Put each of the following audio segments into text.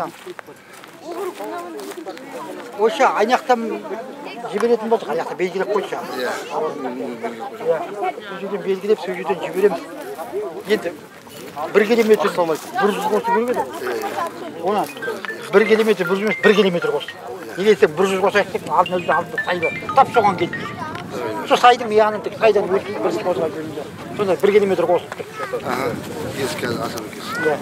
айтсам. Осы айнақтан жіберетін болдық, айнақта белгілеп қойшы. Сол жерден белгілеп, сол жерден жібереміз. Енді 1 километр салмайды, 100 қосу керек еді. Оны 1 километр, 100 емес, 1 километр қосты. Неге десек 100 қосайық деп, алдында сай бар. Тап соған келді. Сол сайдың яғынан тек сайдан өтіп 1 қосыға келді. Сонда 1 километр қосып тұр. Ескі асыр кез.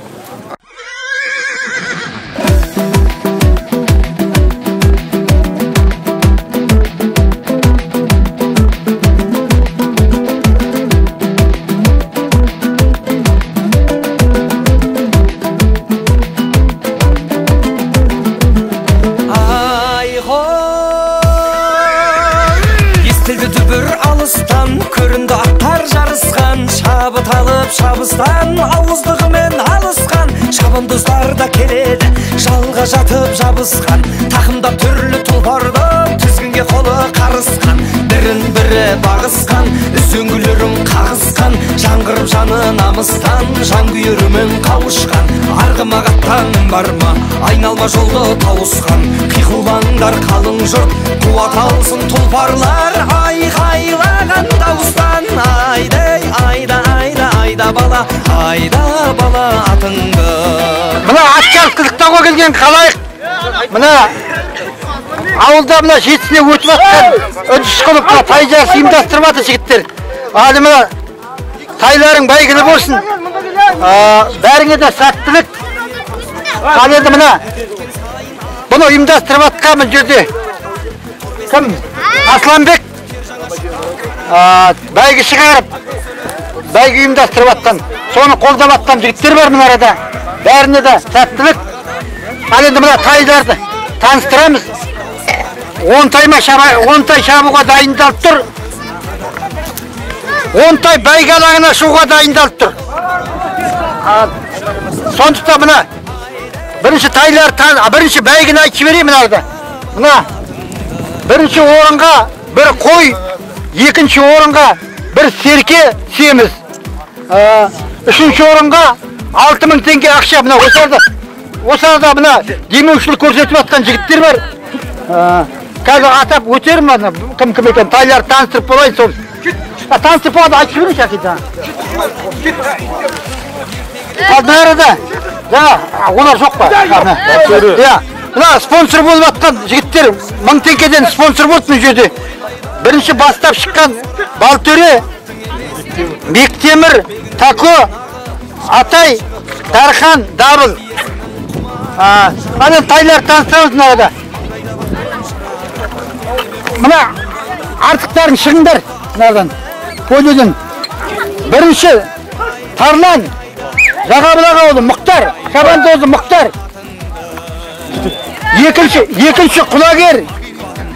Көрінді аттар жарысқан, шабыт алып шабыстан, ауыздығымен алысқан. Шабандоздар да келеді, жалға жатып жабысқан. Тақымдап түрлі тұлпарды, тізгінге қолы қарысқан. Бірін-бірі бағысқан, үзеңгілерін қағысқан. Жаңғырып жаны намыстан, жан күйерімен қауышқан. Арғымағаттан бар ма, айналма жолды тауысқан. Қиқулаңдар қалың жұрт, қуат алсын тұлпарлар. Айқайлаған дауыстан, айдай, айда бала, айда бала атыңды. Мына атшалқылықтауға келген қалайық. Мына ауылда мына жетісіне өтіп атқан үдіс қылып тай жарысы ұйымдастырып атыр жігіттер. Ады мына тайларың бәйгілі болсын. Бәріңе де сәттілік. Ал енді мына бұны ұйымдастырып атқан бұл жерде кім? Асланбек бәйгі шығарып, бәйгі ұйымдастырып атқан, соны қолдап атқан жігіттер бар мына арада. Бәріне де сәттілік. Ал енді мына тайларды таныстырамыз. 10 тай шабуға дайындалып тұр. 10 тай бәйгі алаңына шығуға дайындалып тұр. Сондықтан мына бірінші тайлар, бірінші бәйгіні айтып жіберейін мына арада. Мына бірінші орынға бір қой, екінші орынға бір серке семіз. Үшінші орынға 6000 теңге ақша. Мына осы арада мына демеушілік көрсетіп атқан жігіттер бар. Қазір атап өтерім мына кім екен, тайлар таныстырып болайын сол. Таныстырып болады, айтып жіберейінші әкейді. Ал мына арада жаңа олар жоқ па? Мына спонсор болып атқан жігіттер 1000 теңгеден спонсор болды бұл жерде. Бірінші бастап шыққан Балтөре, Бектемір, Тако, Атай, Дархан, Дабыл. Мына тайлар таныстырамыз мына арада. Мына артықтарын шығыңдар мына арадан. Көйледен. Бірінші Тарлан, Жағабылақ ауылы Мұқтар, Шабандозы Мұқтар. Екінші Құлагер,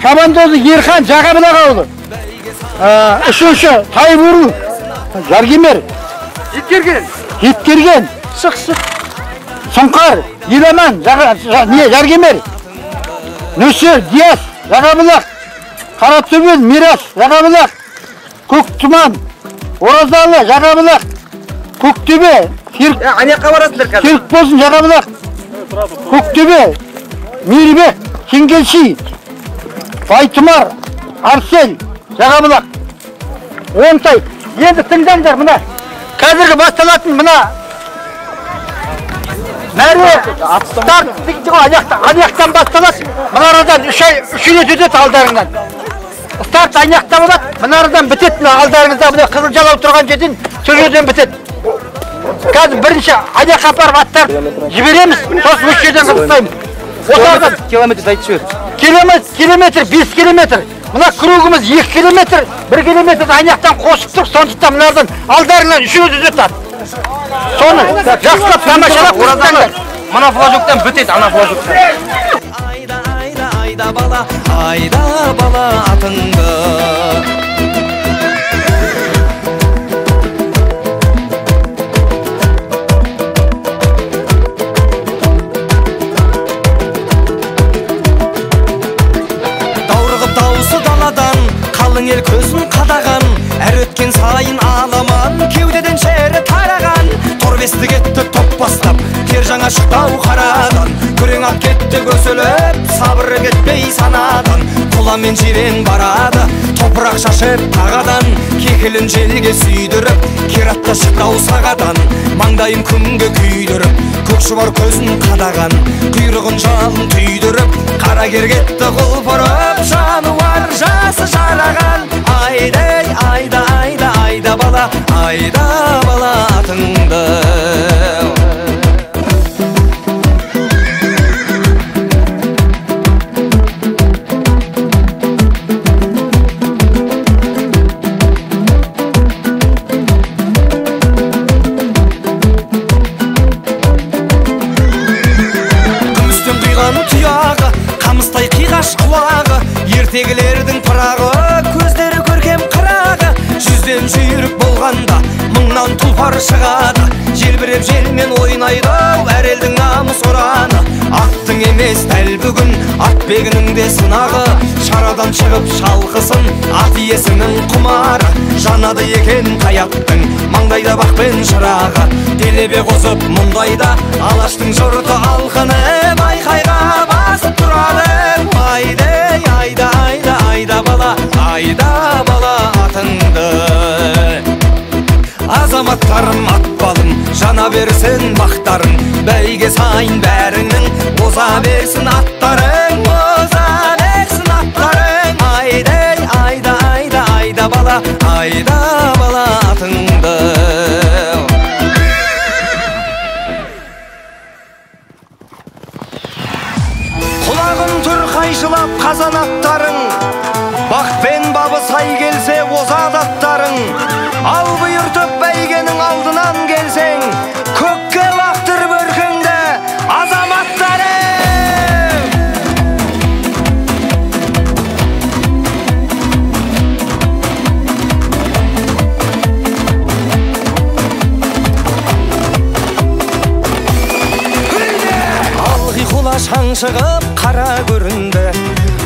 Шабандозы Ерхан, Жағабылақ ауылы. Үшінші Тайбуру, Жаргемер. Жеткерген. Шық. Сұңқар, Еламан, Жаргемер. Нөсер, Диас, Жағабылақ. Қаратөбел, Мирас, Жағабылақ. Көктұман, Оразалы, Жағабылақ. Көктөбе, Серік болсын, Жағабылақ. Көктөбе, Мейірбек, Кенгелши, Байтұмар, Арсел, Жағабылақ. 10 тай. Енді тыңдаңдар мына. Қазіргі басталатын мына Мәрі старт дейді ғой, аяқтан басталады. Мына арадан 3 рет өтеді алдарыңнан. Старт аяқта болады, мына арадан бітеді алдарыңызда. Мына қызыл жалау тұрған жерден сол жерден бітеді. Қазір бірінші аяқ апарып аттар жібереміз, сосын осы жерден қылыстаймыз. Километр айтып жібер. Километр, 5 километр. Мына кругымыз 2 километр, 1 километр аяқтан қосып тұр, сондықтан мыналардан алдарыңнан 3 рет өтеді. Соны жақсылап тамашалап Оразалы. Мына флажоктан бітеді, ана флажоктан. Айда бала атыңды. Даурығып дауысы даладан, қалың ел көзін қадаған, әр өткен сайын аламан, кеудеден шері тараған. есті кетті топ бастап, тер жаңа шықтау қарадан, күрең ат кетті көсіліп, сабыры кетпей санадан, құламен жирен барады, топырақ шашып тағадан, кекілін желге сүйдіріп, кератта шықтау сағадан, маңдайын күнге күйдіріп, көкшұбар көзін қадаған, құйрығын жалын түйдіріп, қара кер кетті құлпырып, жануар жасы жараған. Айдай, айда, айда, айда бала, айда бала атыңды. Күмістен құйған тұяғы, қамыстай қиғаш құлағы, ертегілердің пырағы, көздері көркем қырағы, жүзден жүйрік болғанда мыңнан тұлпар шығады, желбіреп желмен ойнайды әр елдің намыс ұраны. Аттың емес дәл бүгін атбегінің де сынағы, шарадан шығып шалқысын ат иесінің құмары, жанады екен қаяттың маңдайда бақпен шырағы, делебе қозып мұндайда алаштың жұрты алқынып айқайға басып тұрады. Айдай, айда, айда, айда бала, айда бала атыңды. Азаматтарым атпалым, жана берсін бақтарың, бәйге сайын бәріңнің, оза берсін аттарың, оза берсін аттарың. Айдай, айда, айда, айда бала, айда бала атыңды. Құлағын түр қайшылап қазан аттарың, бақпен бабы сай келсе озат аттарың, ал бұйыртып бәйгенің алдынан келсең, көкке лақтыр бөркіңді азаматтарың. Алғи құла шаң шығып қара көрінді,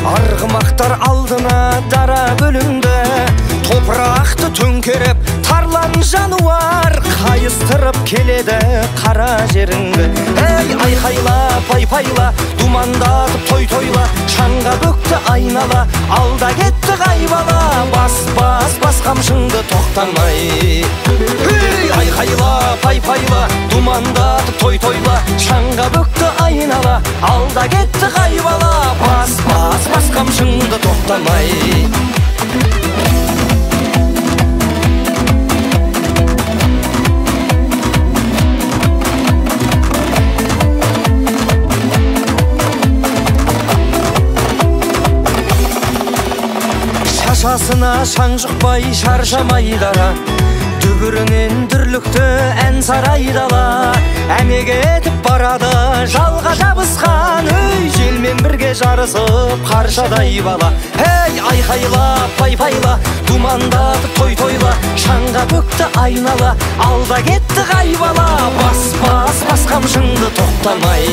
арғымақтар алдына дара бөлінді, топырақты төңкеріп тарлан жануар, қайыстырып келеді қара жеріңді. Ей айқайла пайпайла, думандатып той-тойла, шаңға бөкті айнала, алда кетті қайбала, бас қамшыңды тоқтамай. Ей айқайла пайпайла, думандатып той-тойла, шаңға бөкті айнала, алда кетті қайбала, бас қамшыңды тоқтамай. Шашасына шаң жұқпай шаршамай дара, дүбірінен дүрлікті ән сарайдала, әмеге етіп барады жалға жабысқан, өй желмен бірге жарысып қаршадай бала. Ей айқайла пайпайла, думандатып той-тойла, шаңға бөкті айнала, алда кетті қайбала, бас қамшыңды тоқтамай.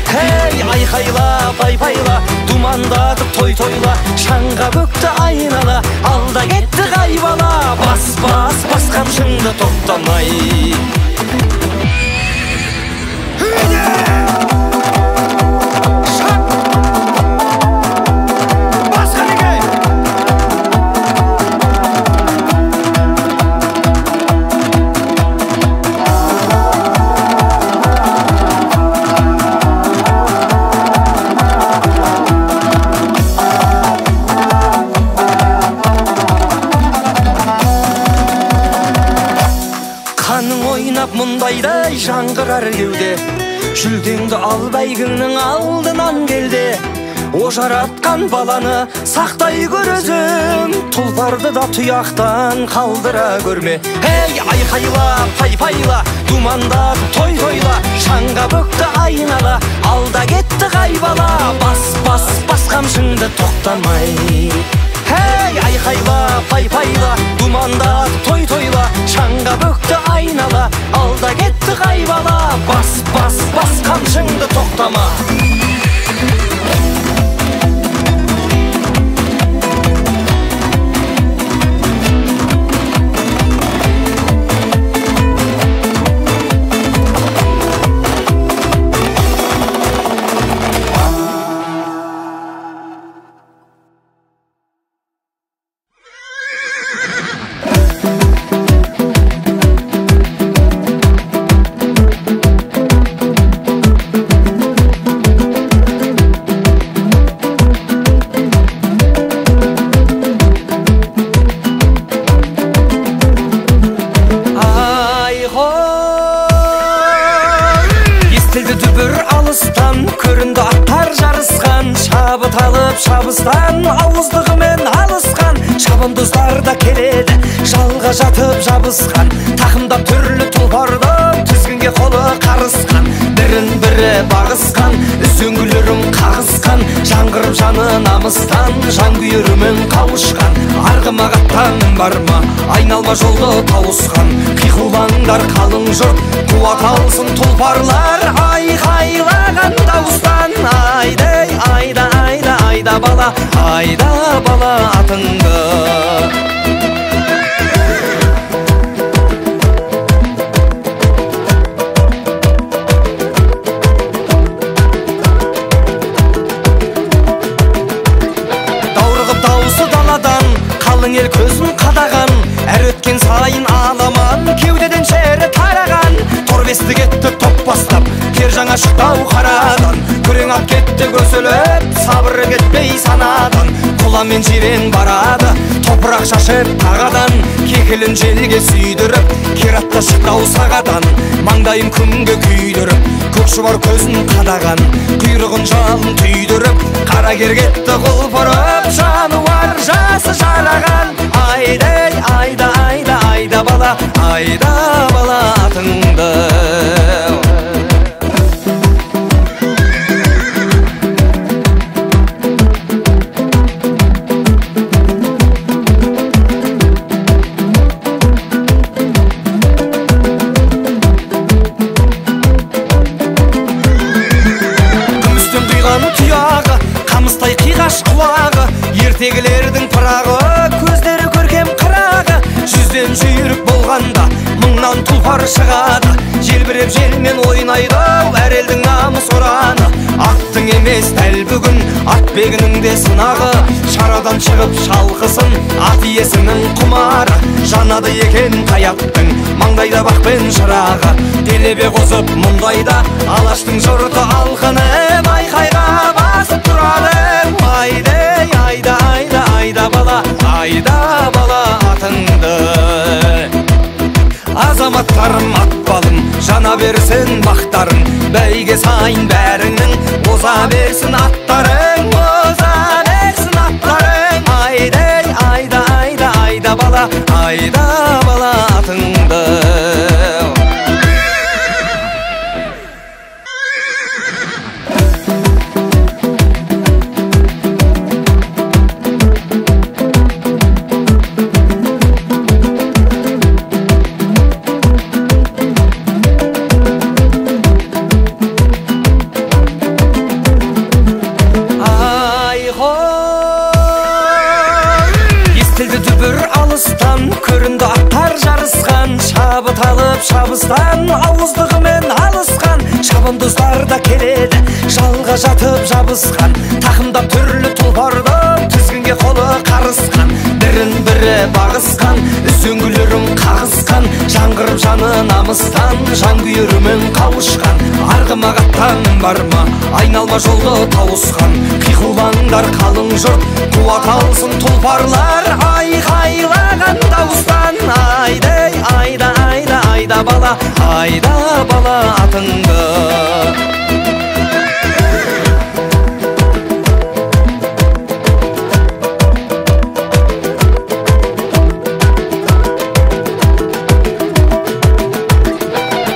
Ей айқайла пайпайла, думандатып той-тойла, шаңға бөкті айнала, алда кетті қайбала, бас қамшыңды тоқтамай. Мұндайдай жаңғырар кеуде, жүлдеңді ал бәйгіңнің алдынан келде. Ожаратқан баланы сақтай көр өзің, тұлпарды да тұяқтан қалдыра көрме. Ей айқайла пайпайла, думандатып той-тойла, шаңға бөкті айнала, алда кетті қайбала, бас қамшыңды тоқтамай. Ей айқайла пайпайла, думандатып той-тойла, шаңға бөкті айнала, алда кетті қайбала, бас қамшыңды тоқтама. шабыстан, ауыздығымен алысқан шабандоздар да келеді, жалға жатып жабысқан, тақымдап түрлі тұлпарды тізгінге қолы қарысқан, бірін-бірі бағысқан, үзеңгілерін қағысқан, жаңғырып жаны намыстан, жан күйірімен қауышқан. Арғымағаттан бар ма, айналма жолды тауысқан, қиқулаңдар қалың жұрт, қуат алсын тұлпарлар, айқайлаған дауыстан. Айдай, айда, айда, айда бала, айда бала атыңды. Даурығып дауысы даладан, қалың ел көзін қадаған, әр өткен сайын аламан, кеудеден шері тараған. Торбесті кетті топ бастап, кер жаңа шықтау қарадан, күрең ат кетті көсіліп, сабыры кетпей санадан. Құла мен жирен барады, топырақ шашып тағадан, кекілін желге сүйдіріп, кер атта шықтау сағадан. Маңдайын күнге күйдіріп, көк шұбар көзін қадаған, құйрығын жалын түйдіріп, қара кер кетті құлпырып, жануар жасы жараған. Айдай, айда, айда, айда бала, айда бала атыңды. Күмістен құйған тұяғы, қамыстай қиғаш құлағы, ертегілердің пырағы, көздері көркем қырағы. Жүзден жүйрік болғанда мыңнан тұлпар шығады, желбіреп желмен ойнайды әр елдің намыс ұраны. Аттың емес дәл бүгін ат бегінің де сынағы, шарадан шығып шалқысын ат иесінің құмары. Жанады екен қаяттың маңдайда бақпен шырағы, делебе қозып мұндайда алаштың жұрты алқынып айқайға басып тұрады. Айдай, айда, айда, айда бала, айда бала атыңды. Азаматтарым атпалым, жана берсін бақтарың, бәйге сайын бәріңнің, оза берсін аттарың, оза берсін аттарың. Айдай, айда, айда, айда бала, айда бала атыңды. Көрінді аттар жарысқан, шабыт алып шабыстан, ауыздығымен алысқан, шабандоздар да келеді, жалға жатып жабысқан, тақымдап түрлі тұлпарды тізгінге қолы қарысқан, бірін-бірі бағысқан, үзеңгілерін қағысқан, жаңғырып жаны намыстан, жан күйірімен қауышқан. Арғымағаттан бар ма, айналма жолды тауысқан, қиқулаңдар қалың жұрт, қуат алсын тұлпарлар, айқайлаған дауыстан. Айдай, айда, айда, айда бала, айда бала атыңды.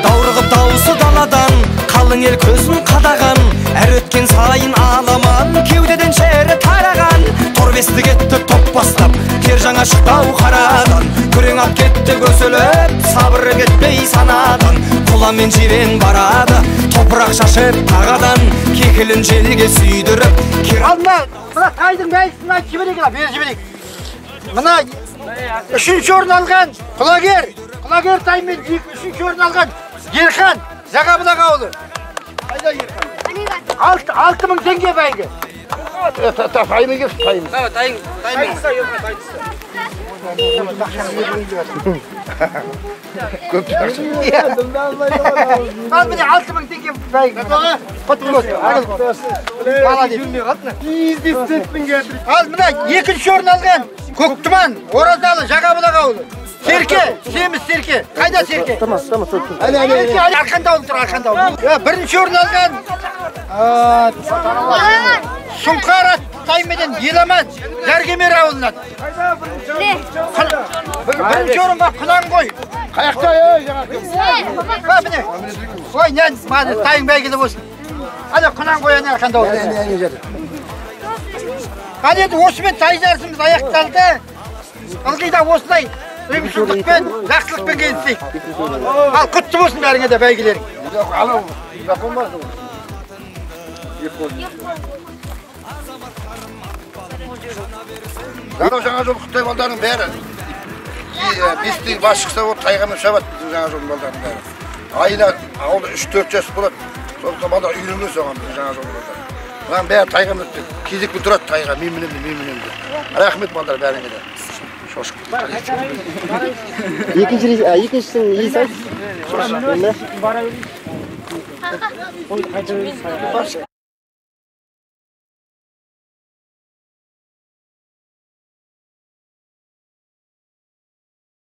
Даурығып дауысы даладан, қалың ел көзін қадаған, әр өткен сайын аламан, кеудеден шері тараған. Торбесті кетті топ бастап, кер жаңа шықтау қарадан, күрең ат кетті көсіліп, сабыры кетпей санадан. Құла мен жирен барады, топырақ шашып тағадан, кекілін желге сүйдіріп. Мына тайдың бәйісін айтып жіберейік, бері жіберейік. Мына үшінші орын алған құлагер таймен үшінші орын алған Ерхан, Жағабұлақ ауылы. Қайда Ерхан? 6000 теңге бәйгі. Таймен кеп, таймен. Көп жақсы. Ал міне 6000 теңге бәйгі. Ал мына екінші орын алған Көктұман, Оразалы, Жағабұлақ ауылы. Серке, семіз Серке. Қайда Серке? Арқанда ауыл тұр, Арқанда ауыл. Бірінші орын алған Сұңқар таймеден Еламан Жаргемер ауылынан. Бірінші орынға Құнанқой. Қаяқта жаңа кім? Міне. Ой, нән, маны тайың бәйгілі болсын. Ана Құнанқой ана қандай олсын. Енді осымен тай жарысымыз аяқталды. Ылғи да осылай ұйымшылдықпен, жақсылықпен келісейік. Ал құтты болсын бәріңе де бәйгілерің. Анау, Жапон бар. Жаңа жол құттай балдарының бәрі. Бестің басшықса ол тайғамен шабат біздің жаңа жолдың балдарының бәрі. Айына ауылда 3-4 жас болады. Сондықтан балдар үйренген соған біздің жаңа жолдың балдар. Бұған бәрі тайғамен кезекпен тұрады тайға, мен мінемін. Рахмет балдар бәріңе де. Шошық. екіншісінің иесі айтшы.